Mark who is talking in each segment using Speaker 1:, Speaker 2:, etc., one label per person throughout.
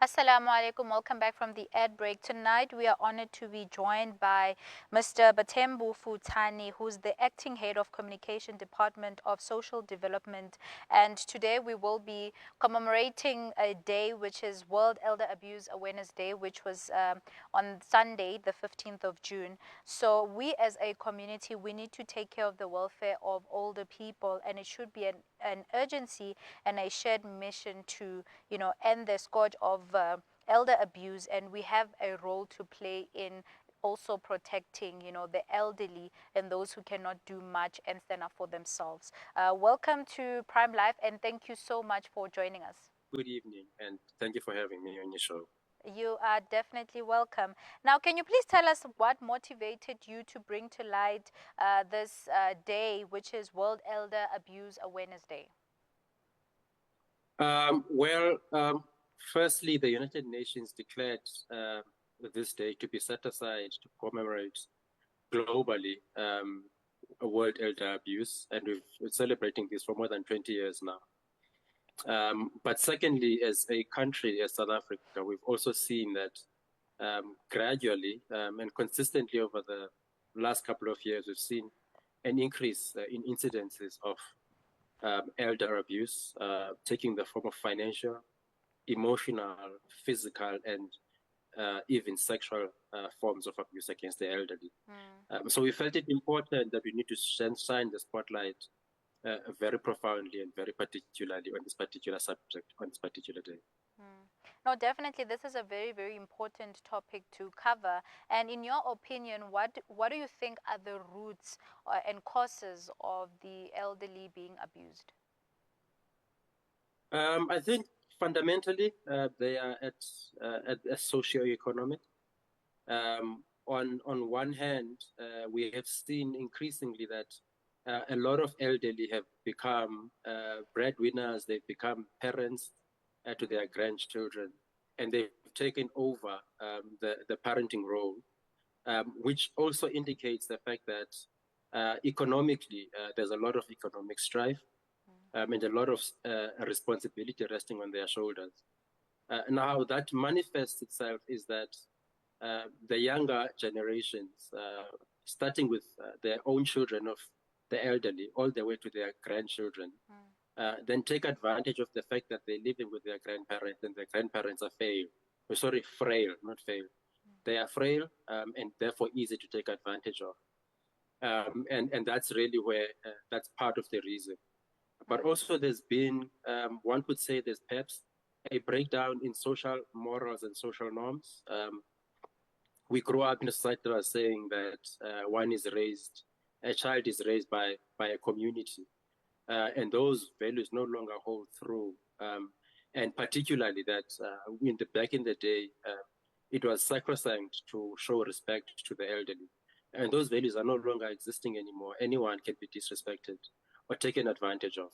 Speaker 1: Assalamu alaikum. Welcome back from the ad break. Tonight we are honored to be joined by Mr. Bathembu Futshane, who's the acting head of communication department of social development. And today we will be commemorating a day which is World Elder Abuse Awareness Day, which was on Sunday, the 15th of June. So we as a community, we need to take care of the welfare of older people, and it should be an urgency and a shared mission to, end the scourge of elder abuse. And we have a role to play in also protecting, the elderly and those who cannot do much and stand up for themselves. Welcome to Prime Life, and thank you so much for joining us.
Speaker 2: Good evening, and thank you for having me on your show.
Speaker 1: You are definitely welcome. Now, can you please tell us what motivated you to bring to light this day, which is World Elder Abuse Awareness Day?
Speaker 2: Well, firstly, the United Nations declared this day to be set aside to commemorate globally World Elder Abuse, and we're celebrating this for more than 20 years now. But secondly, as a country, as South Africa, we've also seen that gradually and consistently over the last couple of years, we've seen an increase in incidences of elder abuse, taking the form of financial, emotional, physical, and even sexual forms of abuse against the elderly. So we felt it important that we need to shine the spotlight very profoundly and very particularly on this particular subject, on this particular day.
Speaker 1: No, definitely, this is a very, very important topic to cover. And in your opinion, what do you think are the roots and causes of the elderly being abused?
Speaker 2: I think fundamentally they are at a socio-economic. On one hand, we have seen increasingly that a lot of elderly have become breadwinners. They've become parents to their grandchildren, and they've taken over the parenting role, which also indicates the fact that economically there's a lot of economic strife and a lot of responsibility resting on their shoulders. Now, that manifests itself is that the younger generations, starting with their own children of the elderly, all the way to their grandchildren, then take advantage of the fact that they're living with their grandparents and their grandparents are frail, not fail. They are frail and therefore easy to take advantage of. And that's really where that's part of the reason. But also there's been, one could say there's perhaps a breakdown in social morals and social norms. We grew up in a society that was saying that a child is raised by a community. And those values no longer hold through. And particularly that back in the day, it was sacrosanct to show respect to the elderly. And those values are no longer existing anymore. Anyone can be disrespected or taken advantage of.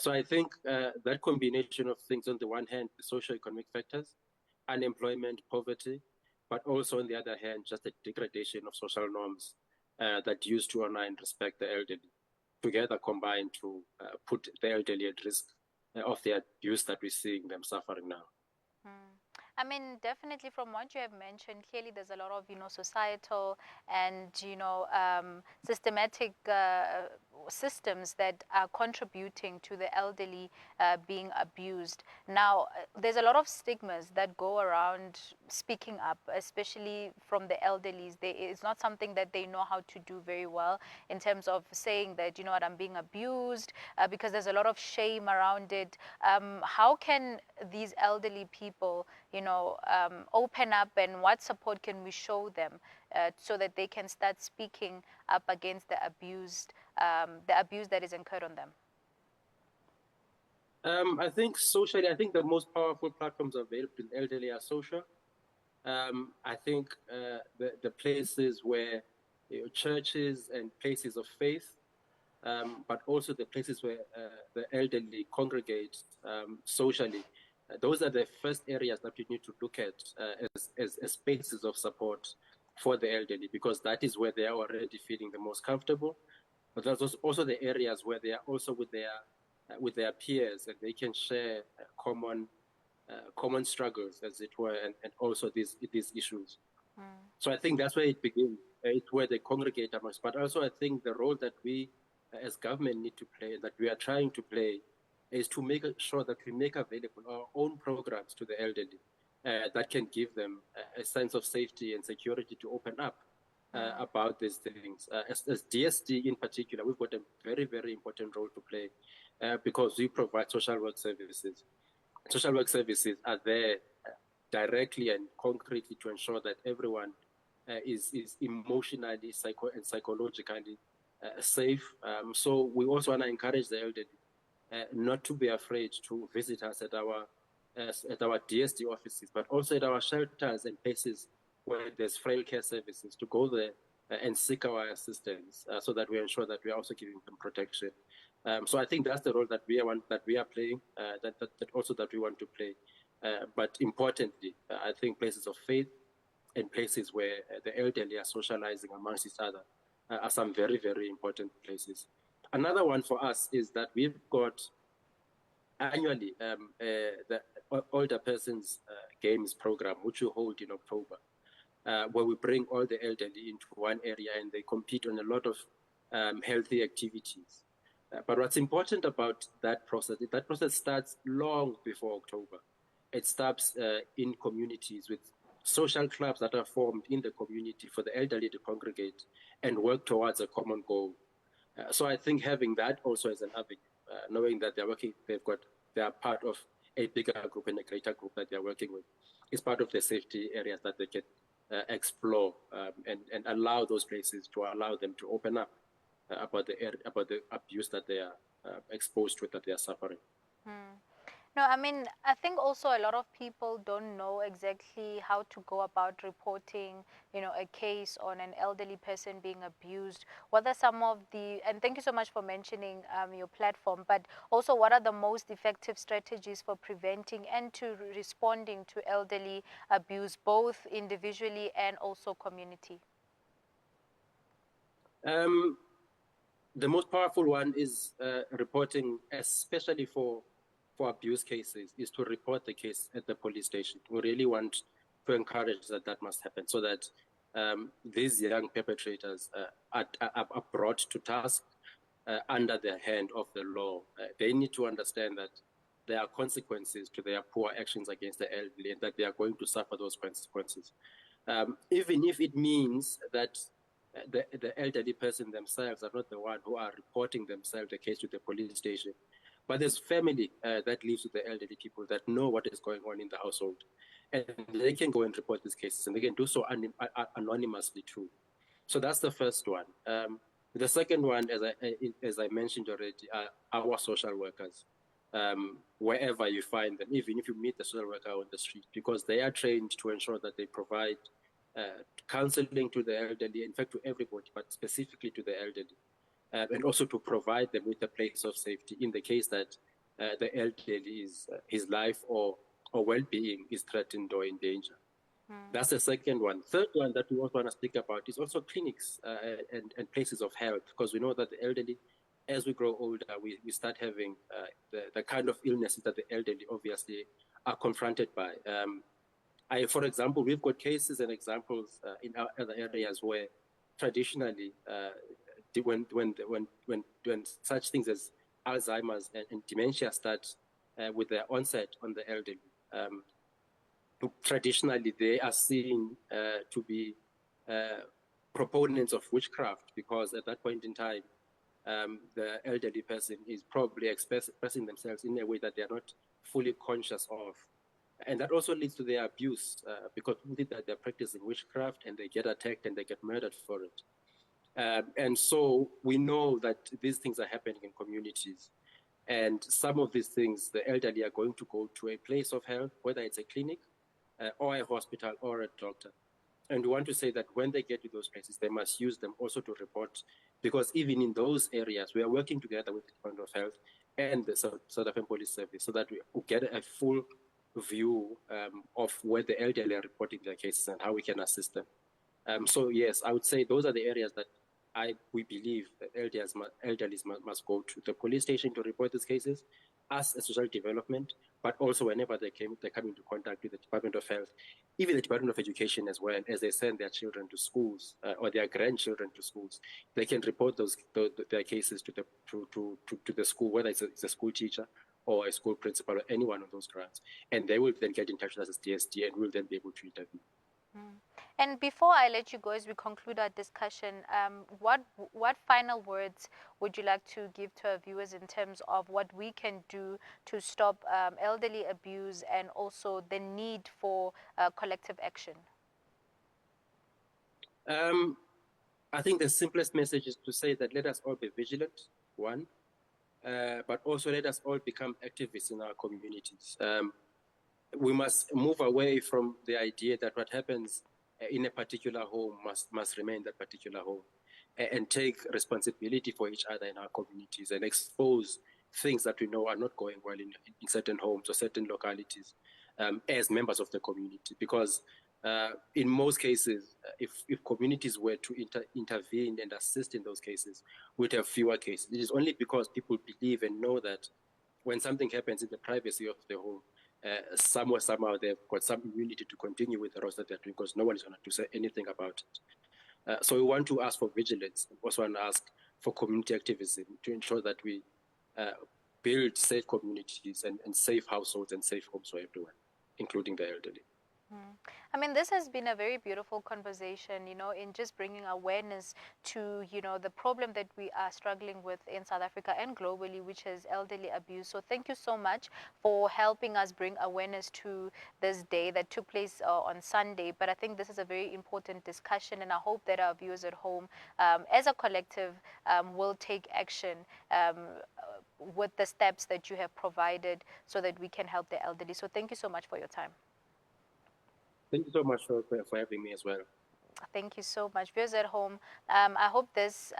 Speaker 2: So I think that combination of things, on the one hand, the socio-economic factors, unemployment, poverty, but also on the other hand, just the degradation of social norms that used to honor and respect the elderly, together combine to put the elderly at risk of the abuse that we're seeing them suffering now.
Speaker 1: I mean, definitely from what you have mentioned, clearly there's a lot of, societal and, systematic systems that are contributing to the elderly being abused. Now, there's a lot of stigmas that go around speaking up, especially from the elderlies. It's not something that they know how to do very well in terms of saying that, you know what, I'm being abused, because there's a lot of shame around it. How can these elderly people, open up, and what support can we show them so that they can start speaking up against the abuse that is incurred on them?
Speaker 2: I think socially, I think the most powerful platforms available to the elderly are social. I think the places where churches and places of faith, but also the places where the elderly congregate socially, those are the first areas that we need to look at as spaces of support for the elderly, because that is where they are already feeling the most comfortable. But there's also the areas where they are also with their peers, and they can share common common struggles, as it were, and also these issues.
Speaker 1: Mm.
Speaker 2: So I think that's where it begins. It's where they congregate amongst. But also I think the role that we as government need to play, that we are trying to play, is to make sure that we make available our own programs to the elderly that can give them a sense of safety and security to open up about these things. As DSD in particular, we've got a very, very important role to play because we provide social work services. Social work services are there directly and concretely to ensure that everyone is emotionally and psychologically safe. So we also want to encourage the elderly not to be afraid to visit us at our DSD offices, but also at our shelters and places where there's frail care services, to go there and seek our assistance so that we ensure that we are also giving them protection. So I think that's the role that we are playing, that also that we want to play. But importantly, I think places of faith and places where the elderly are socializing amongst each other are some very, very important places. Another one for us is that we've got annually the Older Persons Games program, which we hold in October, where we bring all the elderly into one area and they compete on a lot of healthy activities. But what's important about that process starts long before October. It starts in communities with social clubs that are formed in the community for the elderly to congregate and work towards a common goal. So I think having that also as an avenue, knowing that they are part of a bigger group and a greater group that they're working with, is part of the safety areas that they can explore and allow those places to allow them to open up about the abuse that they are exposed to, that they are suffering.
Speaker 1: Mm. No, I mean, I think also a lot of people don't know exactly how to go about reporting, a case on an elderly person being abused. What are some of and thank you so much for mentioning your platform, but also what are the most effective strategies for preventing and to responding to elderly abuse, both individually and also community?
Speaker 2: The most powerful one is reporting, especially for abuse cases, is to report the case at the police station. We really want to encourage that must happen, so that these young perpetrators are brought to task under the hand of the law. They need to understand that there are consequences to their poor actions against the elderly and that they are going to suffer those consequences. Even if it means that the elderly person themselves are not the one who are reporting themselves the case to the police station, but there's family that lives with the elderly people that know what is going on in the household, and they can go and report these cases, and they can do so anonymously too. So that's the first one. The second one, as I mentioned already, are our social workers. Wherever you find them, even if you meet the social worker on the street, because they are trained to ensure that they provide counseling to the elderly, in fact, to everybody, but specifically to the elderly, and also to provide them with a place of safety in the case that the elderly his life or well-being is threatened or in danger. That's the second one. Third one that we also want to speak about is also clinics and places of health, because we know that the elderly, as we grow older, we start having the kind of illnesses that the elderly obviously are confronted by. For example, we've got cases and examples in our other areas where traditionally, when such things as Alzheimer's and dementia start with their onset on the elderly, traditionally they are seen to be proponents of witchcraft, because at that point in time, the elderly person is probably expressing themselves in a way that they are not fully conscious of. And that also leads to their abuse, because we think that they're practicing witchcraft and they get attacked and they get murdered for it. And so we know that these things are happening in communities. And some of these things, the elderly are going to go to a place of health, whether it's a clinic or a hospital or a doctor. And we want to say that when they get to those places, they must use them also to report, because even in those areas, we are working together with the Department of Health and the South African Police Service, so that we get a full view of where the elderly are reporting their cases and how we can assist them. So yes, I would say those are the areas that we believe that elderly must go to the police station to report these cases as a social development, but also whenever they come into contact with the Department of Health, even the Department of Education as well, as they send their children to schools or their grandchildren to schools, they can report their cases to the school, whether it's a school teacher or a school principal or any one of those grounds, and they will then get in touch with us as DSD, and we'll then be able to intervene.
Speaker 1: Mm. And before I let you go, as we conclude our discussion, what final words would you like to give to our viewers in terms of what we can do to stop elderly abuse and also the need for collective action?
Speaker 2: I think the simplest message is to say that let us all be vigilant, one, but also let us all become activists in our communities. We must move away from the idea that what happens in a particular home must remain that particular home, and take responsibility for each other in our communities and expose things that we know are not going well in certain homes or certain localities as members of the community. Because in most cases, if communities were to intervene and assist in those cases, we'd have fewer cases. It is only because people believe and know that when something happens in the privacy of the home, somewhere, somehow, they've got some immunity to continue with the roles that they're doing because no one is going to say anything about it. So we want to ask for vigilance. We also want to ask for community activism to ensure that we build safe communities and safe households and safe homes for everyone, including the elderly.
Speaker 1: I mean, this has been a very beautiful conversation, in just bringing awareness to, the problem that we are struggling with in South Africa and globally, which is elderly abuse. So thank you so much for helping us bring awareness to this day that took place on Sunday. But I think this is a very important discussion, and I hope that our viewers at home, as a collective, will take action with the steps that you have provided so that we can help the elderly. So thank you so much for your time.
Speaker 2: Thank you so much for having me as well.
Speaker 1: Thank you so much. Viewers at home, I hope this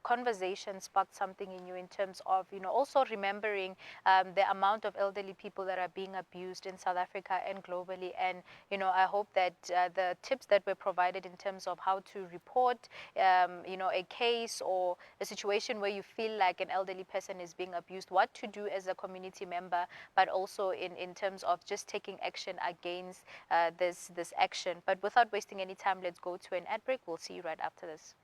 Speaker 1: conversation sparked something in you in terms of, also remembering the amount of elderly people that are being abused in South Africa and globally. And, I hope that the tips that were provided in terms of how to report, a case or a situation where you feel like an elderly person is being abused, what to do as a community member, but also in terms of just taking action against this action. But without wasting any time, let's go to an ad break. We'll see you right after this.